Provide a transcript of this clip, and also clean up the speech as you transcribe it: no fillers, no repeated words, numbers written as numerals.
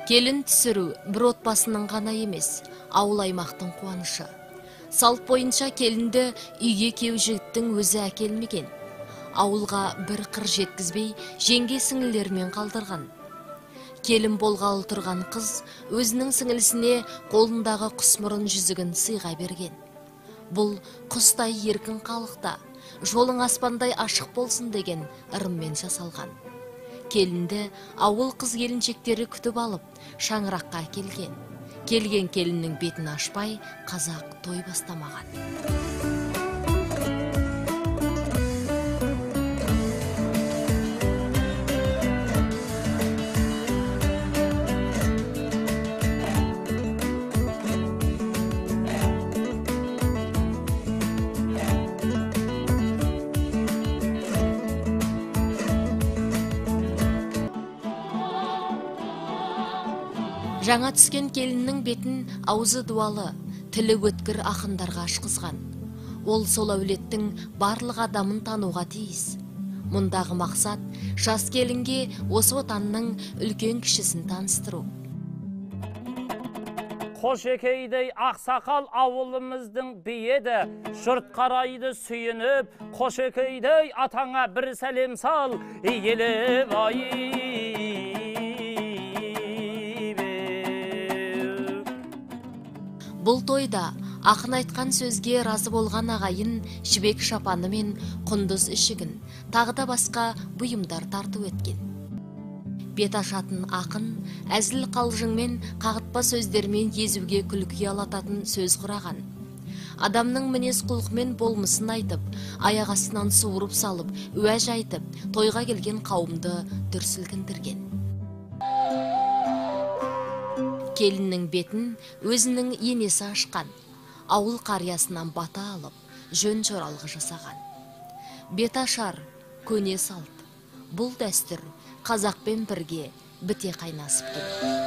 Келін түсіру бір отбасының ғана емес, ауыл аймақтың қуанышы. Салт бойынша келінді үйге кеу жігіттің өзі әкелмеген. Ауылға бір қыр жеткізбей, жеңге сіңілермен қалдырған. Келін болғалы тұрған қыз өзінің сіңілісіне қолындағы құсмұрын жүзігін сыйға берген. Бұл құстай еркін қалықта, жолың аспандай ашық болсын деген ырыммен жасалған. Келінді ауыл қыз келіншектері күтіп алып, шаңыраққа әкелген. Келген келіннің бетін ашпай, қазақ той бастамаған. Жаңа түскен келіннің бетін аузы дуалы, тілі өткір ақындарға ашқызған. Ол сол әулеттің барлық адамын тануға тиіс. Мұндағы мақсат жас келінге осы отанның үлкен кішісін таныстыру. Қошекейдей ақсақал ауылымыздың биеді, жұрт қарайды сүйініп, Қошекейдей атаңа бір сәлем сал, еліп Бұл тойда ақын айтқан сөзге разы болған ағайын жібек шапаны мен құндыз ішігін, тағы да басқа бұйымдар тарту еткен. Бет ашатын ақын әзіл қалжыңмен, қағытпа сөздермен езуге күлкі алататын сөз құраған. Адамның мінез құлқымен болмысын айтып, аяқ астынан суырып салып, уәж айтып, тойға келген қауымды дүрсілкіндірген. Келіннің бетін өзінің енесі ашқан, ауыл қариясынан бата алып, жөн жоралғы жасаған. Бет ашар, көне салт. Бұл дәстүр қазақпен бірге біте қайнасып тұр.